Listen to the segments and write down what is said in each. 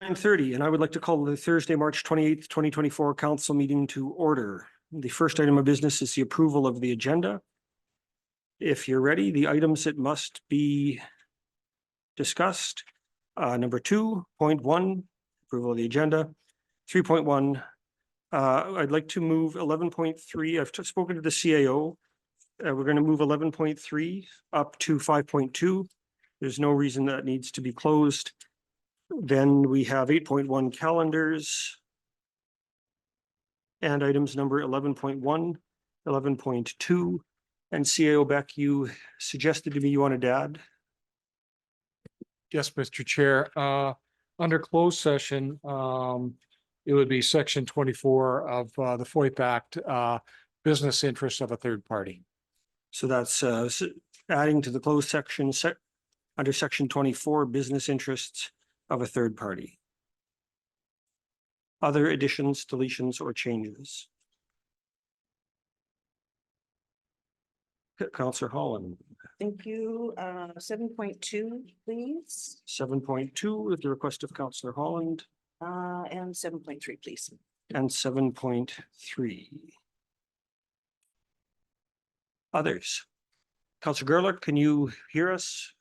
9:30, and I would like to call the Thursday, March 28th, 2024 council meeting to order. The first item of business is the approval of the agenda. If you're ready, the items that must be discussed. Number 2.1, approval of the agenda. 3.1, I'd like to move 11.3. I've spoken to the CAO. We're going to move 11.3 up to 5.2. There's no reason that needs to be closed. Then we have 8.1 calendars and items number 11.1, 11.2, and CAO Beck, you suggested to me you wanted to add. Yes, Mr. Chair. Under closed session, it would be section 24 of the FOIP Act, business interest of a third party. So that's adding to the closed section under section 24, business interests of a third party. Other additions, deletions, or changes? Councillor Holland. Thank you. 7.2, please. 7.2 at the request of Councillor Holland. And 7.3, please. And 7.3. Others? Councillor Gerlach, can you hear us?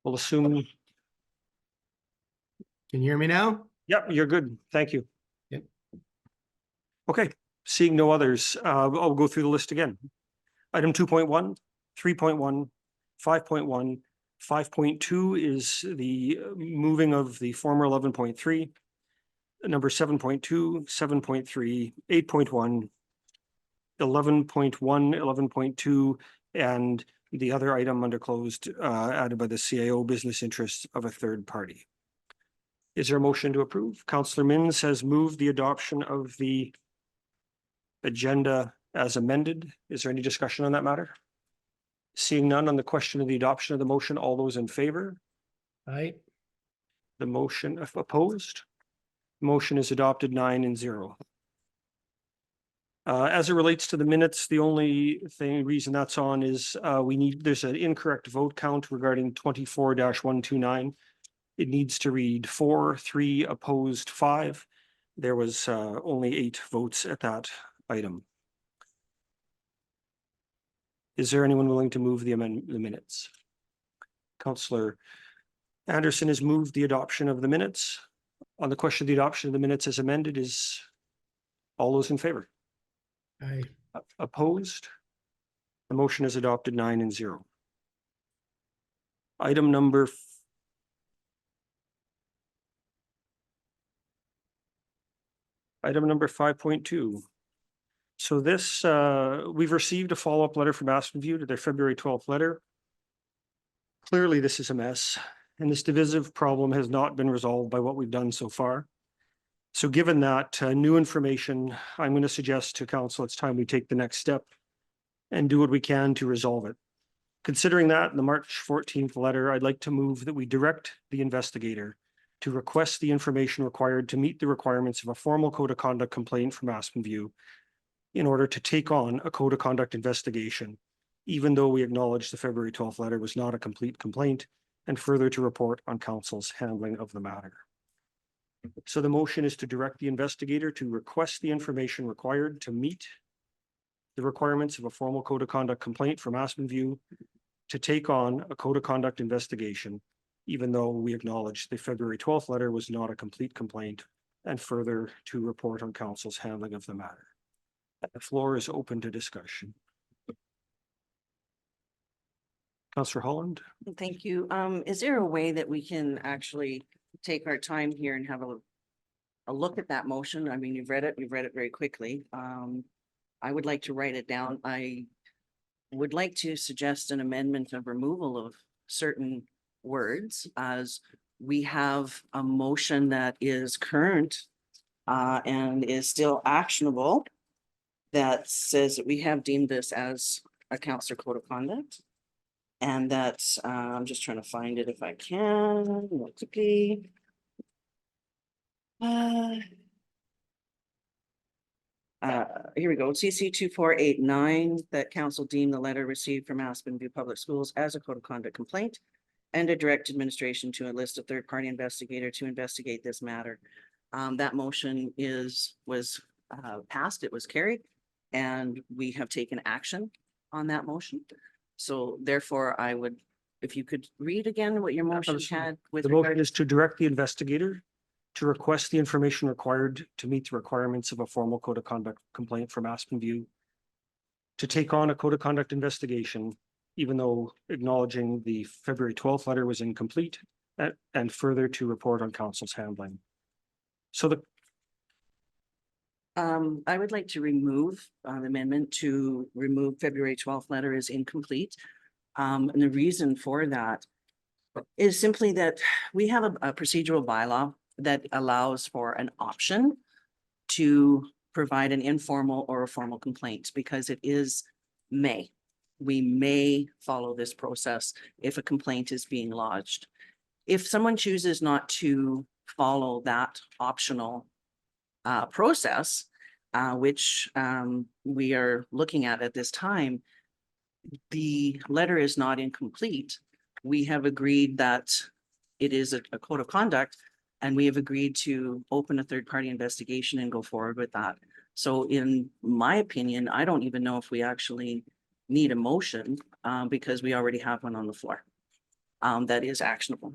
We'll assume. Can you hear me now? Yep, you're good. Thank you. Yep. Okay, seeing no others, I'll go through the list again. Item 2.1, 3.1, 5.1, 5.2 is the moving of the former 11.3. Number 7.2, 7.3, 8.1, 11.1, 11.2, and the other item under closed added by the CAO, business interests of a third party. Is there a motion to approve? Councillor Minns has moved the adoption of the agenda as amended. Is there any discussion on that matter? Seeing none on the question of the adoption of the motion, all those in favor? Aye. The motion opposed? Motion is adopted 9-0. As it relates to the minutes, the only reason that's on is there's an incorrect vote count regarding 24-129. It needs to read 4, 3, opposed 5. There was only 8 votes at that item. Is there anyone willing to move the minutes? Councillor Anderson has moved the adoption of the minutes. On the question of the adoption of the minutes as amended, is all those in favor? Aye. Opposed? The motion is adopted 9-0. Item number 5.2. So this, we've received a follow-up letter from Aspen View to their February 12th letter. Clearly, this is a mess, and this divisive problem has not been resolved by what we've done so far. So given that new information, I'm going to suggest to council it's time we take the next step and do what we can to resolve it. Considering that in the March 14th letter, I'd like to move that we direct the investigator to request the information required to meet the requirements of a formal code of conduct complaint from Aspen View in order to take on a code of conduct investigation, even though we acknowledge the February 12th letter was not a complete complaint, and further to report on council's handling of the matter. So the motion is to direct the investigator to request the information required to meet the requirements of a formal code of conduct complaint from Aspen View to take on a code of conduct investigation, even though we acknowledge the February 12th letter was not a complete complaint, and further to report on council's handling of the matter. The floor is open to discussion. Councillor Holland. Thank you. Is there a way that we can actually take our time here and have a look at that motion? I mean, you've read it very quickly. I would like to write it down. I would like to suggest an amendment of removal of certain words, as we have a motion that is current and is still actionable that says that we have deemed this as a councillor code of conduct. And that's, I'm just trying to find it if I can, quickly. Here we go, CC 2489, that council deem the letter received from Aspen View Public Schools as a code of conduct complaint and to direct administration to enlist a third-party investigator to investigate this matter. That motion was passed, it was carried, and we have taken action on that motion. So therefore, I would, if you could read again what your motion Absolutely. had with The motion regard is to direct the investigator to request the information required to meet the requirements of a formal code of conduct complaint from Aspen View, to take on a code of conduct investigation, even though acknowledging the February 12th letter was incomplete, and further to report on council's handling. So the I would like to remove the amendment to remove February 12th letter is incomplete. And the reason for that is simply that we have a procedural bylaw that allows for an option to provide an informal or a formal complaint, because it is may. We may follow this process if a complaint is being lodged. If someone chooses not to follow that optional process, which we are looking at this time, the letter is not incomplete. We have agreed that it is a code of conduct, and we have agreed to open a third-party investigation and go forward with that. So in my opinion, I don't even know if we actually need a motion because we already have one on the floor that is actionable.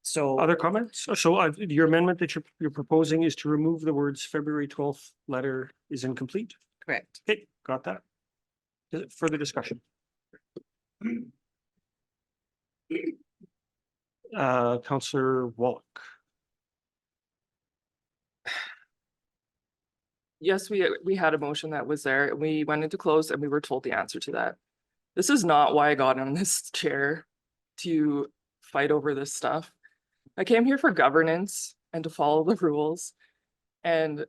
So other comments? So your amendment that you're proposing is to remove the words February 12th letter is incomplete? correct. Okay, got that. Is it further discussion? Councillor Wallach. Yes, we had a motion that was there, and we went into close and we were told the answer to that. This is not why I got on this chair to fight over this stuff. I came here for governance and to follow the rules. And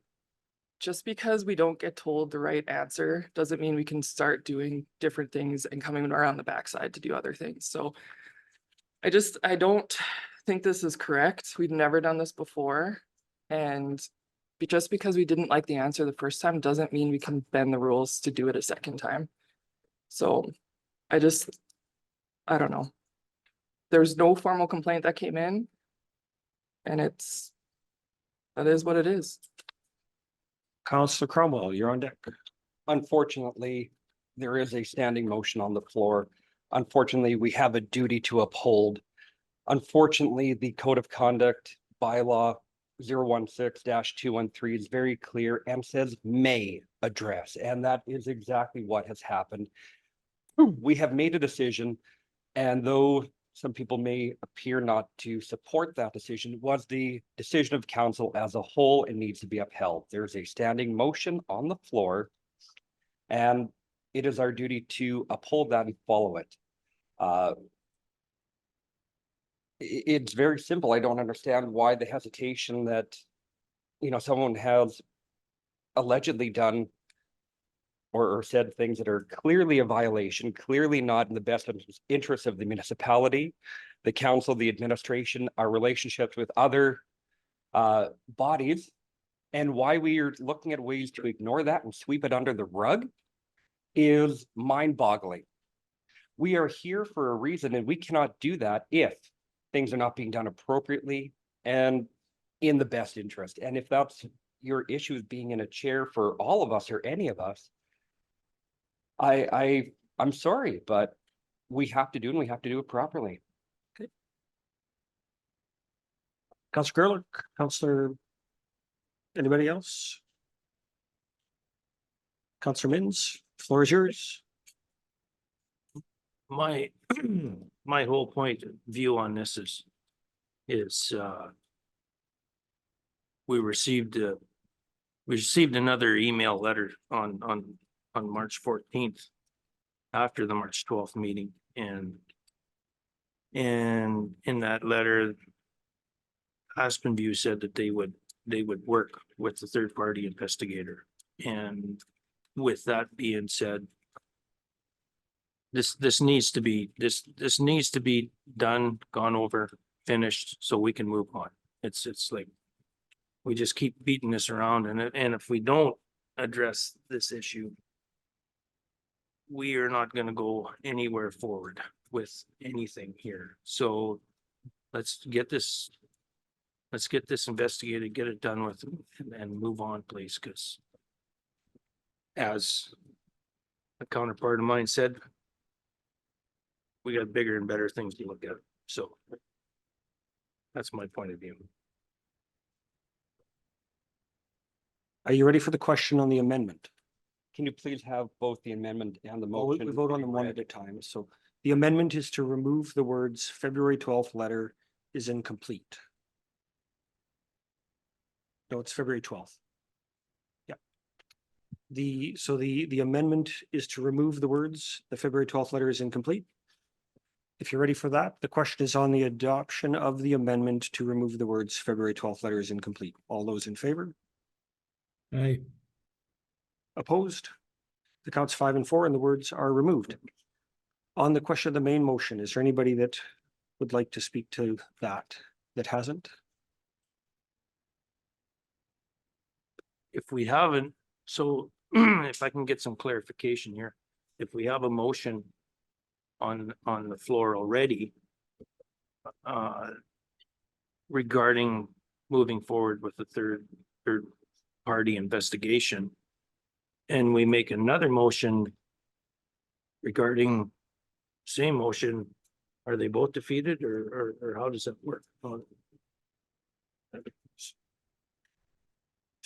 just because we don't get told the right answer doesn't mean we can start doing different things and coming around the backside to do other things. So I don't think this is correct. We've never done this before. And just because we didn't like the answer the first time doesn't mean we can bend the rules to do it a second time. So I don't know. There's no formal complaint that came in. And that is what it is. Councillor Cromwell, you're on deck. Unfortunately, there is a standing motion on the floor. Unfortunately, we have a duty to uphold. Unfortunately, the code of conduct bylaw 016-213 is very clear and says may address, and that is exactly what has happened. We have made a decision, and though some people may appear not to support that decision, it was the decision of council as a whole and needs to be upheld. There's a standing motion on the floor, and it is our duty to uphold that and follow it. It's very simple. I don't understand why the hesitation that, someone has allegedly done or said things that are clearly a violation, clearly not in the best interest of the municipality, the council, the administration, our relationships with other bodies, and why we are looking at ways to ignore that and sweep it under the rug is mind-boggling. We are here for a reason, and we cannot do that if things are not being done appropriately and in the best interest. And if that's your issue with being in a chair for all of us or any of us, I'm sorry, but we have to do it and we have to do it properly. Councillor Gerlich, Councillor, anybody else? Councillor Mittens, floor is yours. My my whole point of view on this is we received another email letter on March 14th after the March 12th meeting, and in that letter Aspen View said that they would work with the third-party investigator. And with that being said, this needs to be done, gone over, finished, so we can move on. It's like we just keep beating this around, and if we don't address this issue, we are not gonna go anywhere forward with anything here. So let's get this investigated, get it done with and move on, please, because as a counterpart of mine said, we got bigger and better things to look at. So that's my point of view. Are you ready for the question on the amendment? Can you please have both the amendment and the Well, motion? we vote on them one at a time. So the amendment is to remove the words February 12th letter is incomplete. No, it's February 12th. Yeah. So the amendment is to remove the words, the February 12th letter is incomplete. If you're ready for that, the question is on the adoption of the amendment to remove the words February 12th letter is incomplete. All those in favor? Aye. Opposed? The counts 5 and 4 and the words are removed. On the question of the main motion, is there anybody that would like to speak to that hasn't? If we haven't, so if I can get some clarification here, if we have a motion on the floor already regarding moving forward with the third party investigation, and we make another motion regarding same motion, are they both defeated or how does that work?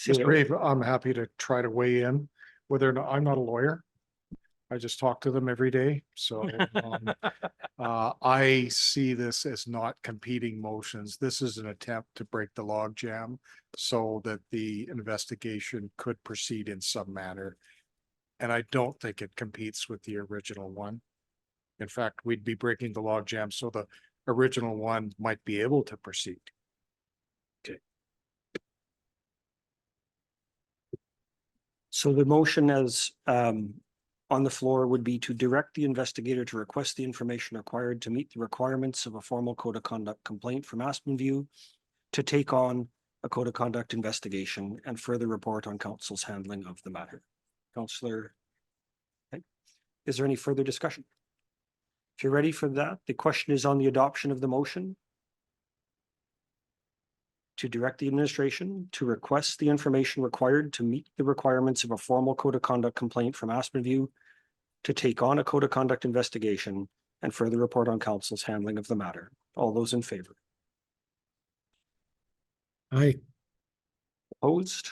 Mr. Reeve, I'm happy to try to weigh in, whether or not, I'm not a lawyer. I just talk to them every day, so I see this as not competing motions. This is an attempt to break the log jam so that the investigation could proceed in some manner. And I don't think it competes with the original one. In fact, we'd be breaking the log jam so the original one might be able to proceed. So the motion as on the floor would be to direct the investigator to request the information required to meet the requirements of a formal code of conduct complaint from Aspen View, to take on a code of conduct investigation and further report on council's handling of the matter. Councillor, okay. Is there any further discussion? If you're ready for that, the question is on the adoption of the motion to direct the administration to request the information required to meet the requirements of a formal code of conduct complaint from Aspen View, to take on a code of conduct investigation and further report on council's handling of the matter. All those in favor? Aye. Opposed?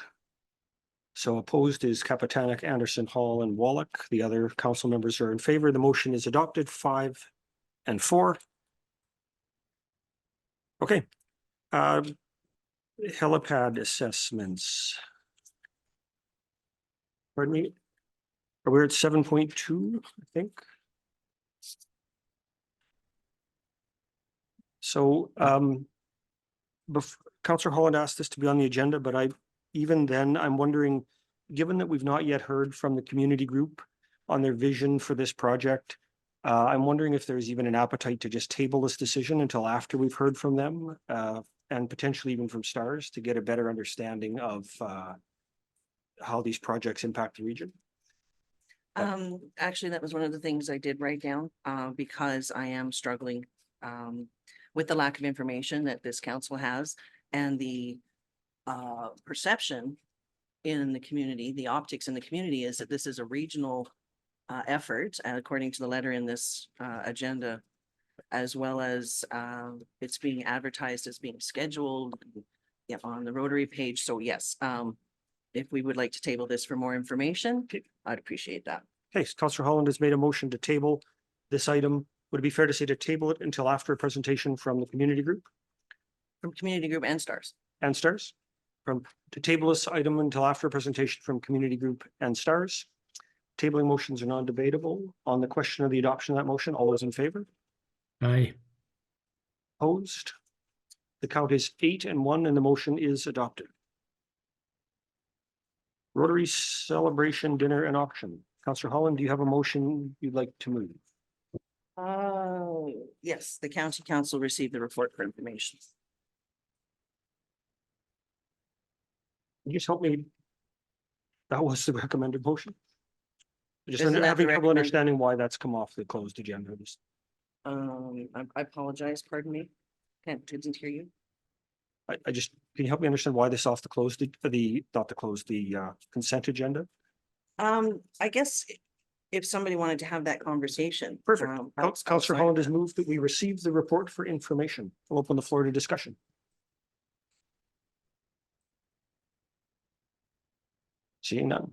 So opposed is Kapitanek, Anderson, Hall, and Wallach. The other council members are in favor. The motion is adopted 5 and 4. Okay. Helipad assessments. Pardon me? We're at 7.2, I think. So Councillor Holland asked this to be on the agenda, but even then, I'm wondering, given that we've not yet heard from the community group on their vision for this project, I'm wondering if there's even an appetite to just table this decision until after we've heard from them, and potentially even from STARS, to get a better understanding of how these projects impact the region. Actually, that was one of the things I did write down, because I am struggling with the lack of information that this council has, and the perception in the community, the optics in the community is that this is a regional effort, according to the letter in this agenda, as well as it's being advertised as being scheduled on the Rotary page. So yes, if we would like to table this for more information, I'd appreciate that. Okay, so Councillor Holland has made a motion to table this item. Would it be fair to say to table it until after a presentation from the community group From community group and STARS. and STARS? To table this item until after a presentation from community group and STARS. Tabling motions are non-debatable. On the question of the adoption of that motion, all those in favor? Aye. Opposed? The count is 8 and 1, and the motion is adopted. Rotary celebration dinner and auction. Councillor Holland, do you have a motion you'd like to move? Yes, the county council received the report for information. Can you just help me That was the recommended motion. Just Isn't that the having trouble recommended- understanding why that's come off the closed agenda. I apologize, pardon me. Didn't hear you. I just, can you help me understand why this off the closed, not the closed, the consent agenda? I guess if somebody wanted to have that conversation. Perfect. outside- Councillor Holland has moved that we receive the report for information. I'll open the floor to discussion. Seeing none.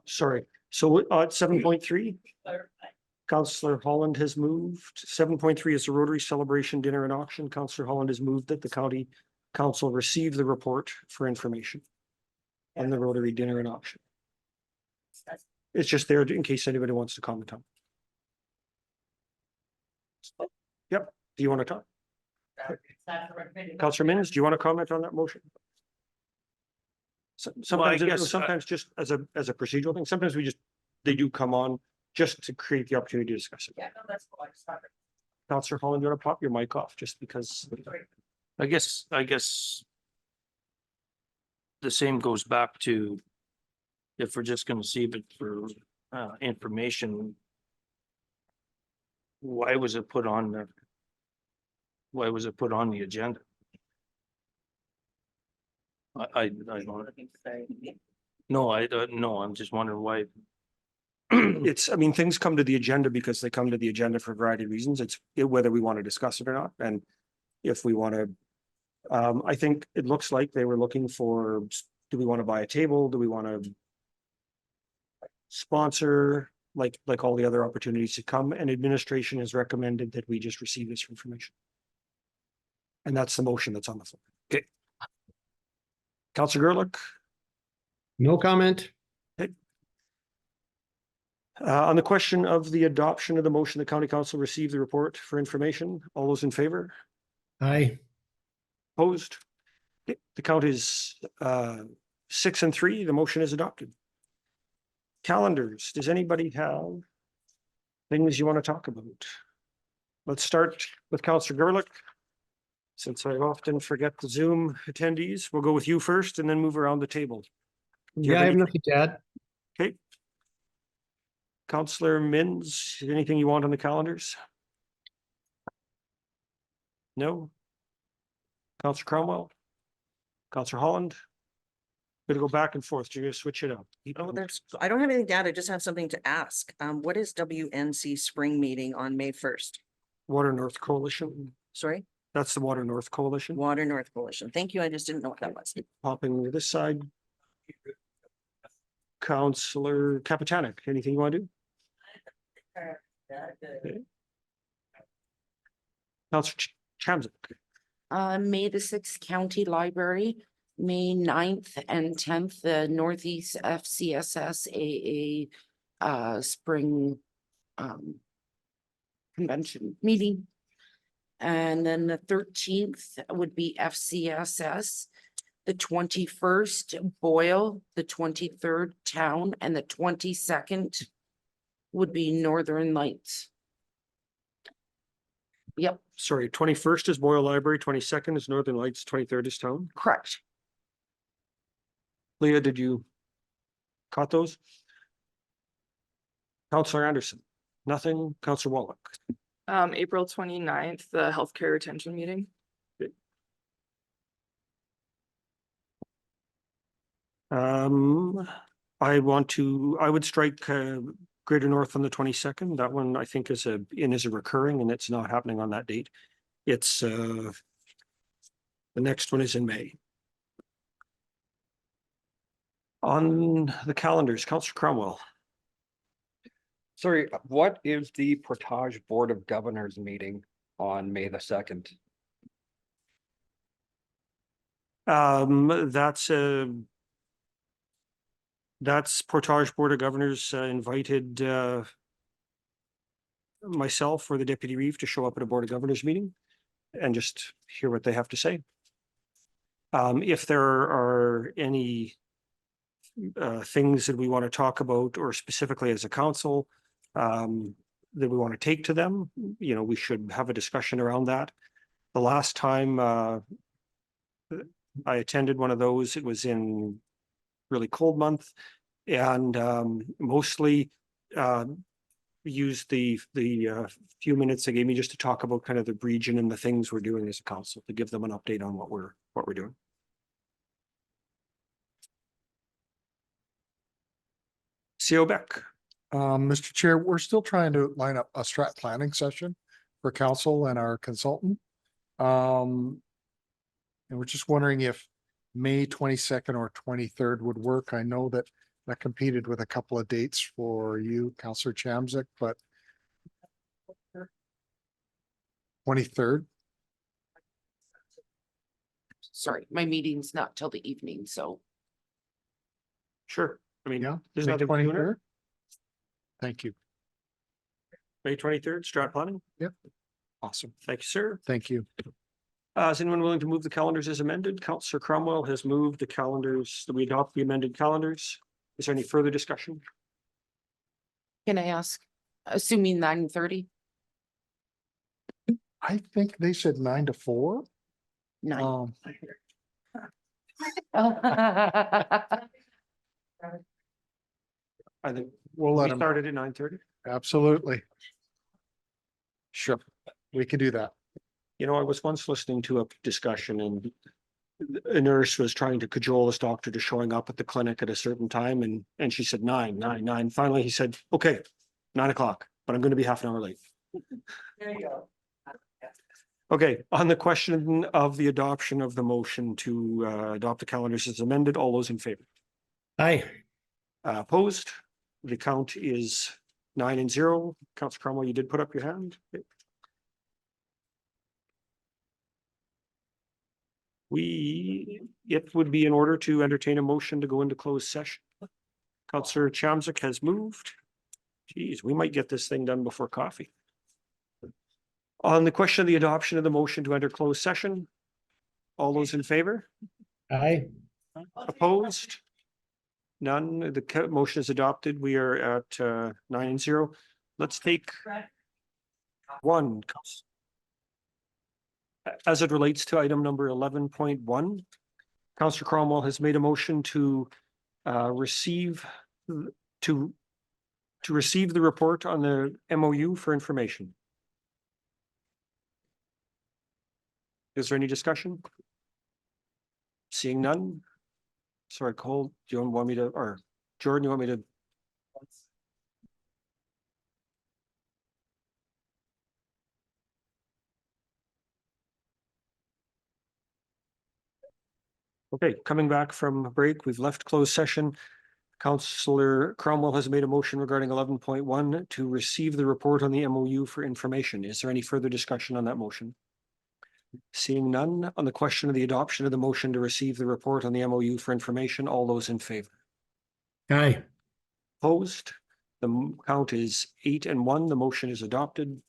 Sorry, so at 7.3. Councillor Holland has moved. 7.3 is the Rotary Celebration Dinner and Auction. Councillor Holland has moved that the county council receive the report for information on the Rotary Dinner and Auction. It's just there in case anybody wants to comment on. Yep, do you want to talk? Councillor Minns, do you want to comment on that motion? Sometimes, guess, sometimes just as a procedural thing, sometimes they do come on just to create the opportunity to discuss it. Yeah, no, that's fine. Councillor Holland, you want to pop your mic off just because? I guess the same goes back to if we're just gonna save it for information, why was it put on the agenda? I don't, no, no, I'm just wondering why. It's, I mean, things come to the agenda because they come to the agenda for a variety of reasons. It's whether we want to discuss it or not. And if we want to, I think it looks like they were looking for, do we want to buy a table? Do we want to sponsor, like all the other opportunities to come? And administration has recommended that we just receive this information. And that's the motion that's on the floor. Okay. Councillor Gerlich? No comment. On the question of the adoption of the motion, the county council received the report for information. All those in favor? Aye. Opposed? Okay, the count is 6-3. The motion is adopted. Calendars. Does anybody have things you want to talk about? Let's start with Councillor Gerlich. Since I often forget the Zoom attendees, we'll go with you first and then move around the table. you Yeah, have I have any- nothing to add. Okay. Councillor Minns, anything you want on the calendars? No? Councillor Cromwell? Councillor Holland? Gonna go back and forth. You're gonna switch it up. Oh, I don't have anything to add. I just have something to ask. What is WNC spring meeting on May 1st? Water North Coalition. Sorry, That's the Water North Coalition. Water North Coalition. Thank you. I just didn't know what that was. Popping to this side. Councillor Capitanic, anything you want to do? Councillor Chamzik. May the sixth county library, May 9th and 10th, the Northeast FCSS AA spring convention meeting. And then the 13th would be FCSS, the 21st Boyle, the 23rd Town, and the 22nd would be Northern Lights. Yep, Sorry, 21st is Boyle Library, 22nd is Northern Lights, 23rd is Town. correct. Leah, did you caught those? Councillor Anderson, nothing. Councillor Wallach. April 29th, the healthcare retention meeting. I would strike Greater North on the 22nd. That one I think is a recurring and it's not happening on that date. It's the next one is in May. On the calendars, Councillor Cromwell. Sorry, what is the Portage Board of Governors meeting on May the 2nd? That's Portage Board of Governors invited myself or the Deputy Reeve to show up at a Board of Governors meeting and just hear what they have to say. If there are any things that we want to talk about or specifically as a council that we want to take to them, we should have a discussion around that. The last time I attended one of those, it was in really cold month. And mostly used the few minutes they gave me just to talk about kind of the region and the things we're doing as a council, to give them an update on what we're doing. CO Beck. Mr. Chair, we're still trying to line up a strat planning session for council and our consultant. And we're just wondering if May 22nd or 23rd would work. I know that competed with a couple of dates for you, Councillor Chamzik, but 23rd, Sorry, my meeting's not till the evening, so Sure. I mean, yeah, there's May nothing sooner. 23rd. Thank you. May 23rd, strat planning. Awesome. Thank you, sir. Thank you. Is anyone willing to move the calendars as amended? Councillor Cromwell has moved the calendars, that we adopt the amended calendars. Is there any further discussion? can I ask, assuming 9:30? I think they said 9 to 4. 9. I think We'll let we them, started at 9:30. absolutely. Sure, we can do that. You know, I was once listening to a discussion and a nurse was trying to cajole this doctor to showing up at the clinic at a certain time, and she said 9. Finally, he said, okay, 9 o'clock, but I'm going to be half an hour late. There you go. Okay, on the question of the adoption of the motion to adopt the calendars as amended, all those in favor? Aye. Opposed? The count is 9-0. Councillor Cromwell, you did put up your hand. It would be in order to entertain a motion to go into closed session. Councillor Chamzik has moved. Geez, we might get this thing done before coffee. On the question of the adoption of the motion to enter closed session, all those in favor? Aye. Opposed? None. The motion is adopted. We are at 9-0. Let's take one. As it relates to item number 11.1, Councillor Cromwell has made a motion to receive the report on the MOU for information. Is there any discussion? Seeing none? Sorry, Cole, do you want me to, or Jordan, you want me to? Okay, coming back from break, we've left closed session. Councillor Cromwell has made a motion regarding 11.1 to receive the report on the MOU for information. Is there any further discussion on that motion? Seeing none, on the question of the adoption of the motion to receive the report on the MOU for information, all those in favor? Aye. Opposed? The count is 8-1. The motion is adopted.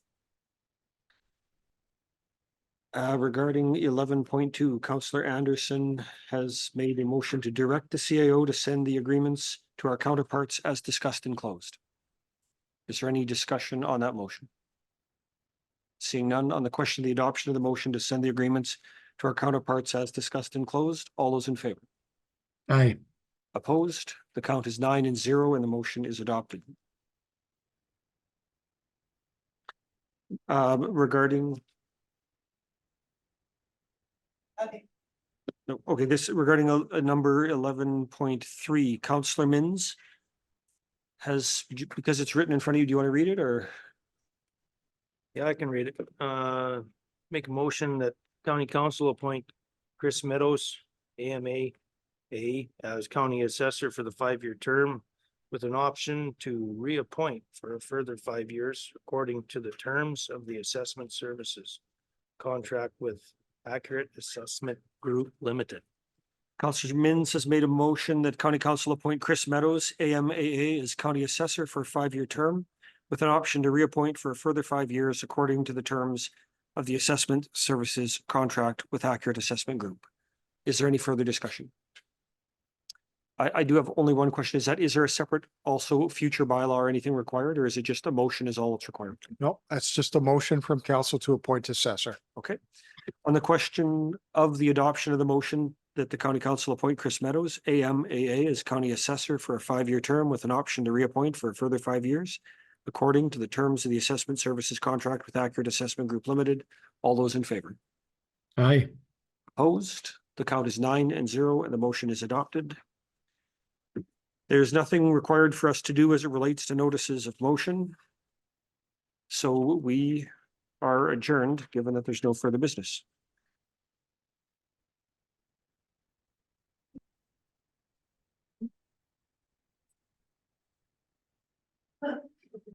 Regarding 11.2, Councillor Anderson has made a motion to direct the CAO to send the agreements to our counterparts as discussed and closed. Is there any discussion on that motion? Seeing none, on the question of the adoption of the motion to send the agreements to our counterparts as discussed and closed, all those in favor? Aye. Opposed? The count is 9-0 and the motion is adopted. Regarding. No, okay, this regarding a number 11.3, Councillor Mins has, because it's written in front of you, do you want to read it or? Yeah, I can read it. Make a motion that county council appoint Chris Meadows, AMA, as county assessor for the 5-year term with an option to reappoint for a further 5 years according to the terms of the assessment services contract with Accurate Assessment Group Limited. Councillor Mins has made a motion that county council appoint Chris Meadows, AMAA, as county assessor for a 5-year term with an option to reappoint for a further 5 years according to the terms of the assessment services contract with Accurate Assessment Group. Is there any further discussion? I do have only one question. Is there a separate also future bylaw or anything required, or is it just a motion is all that's required? No, that's just a motion from council to appoint assessor. Okay. On the question of the adoption of the motion that the county council appoint Chris Meadows, AMAA, as county assessor for a 5-year term with an option to reappoint for a further 5 years, according to the terms of the assessment services contract with Accurate Assessment Group Limited. All those in favor? Aye. Opposed? The count is 9-0 and the motion is adopted. There's nothing required for us to do as it relates to notices of motion. So we are adjourned, given that there's no further business.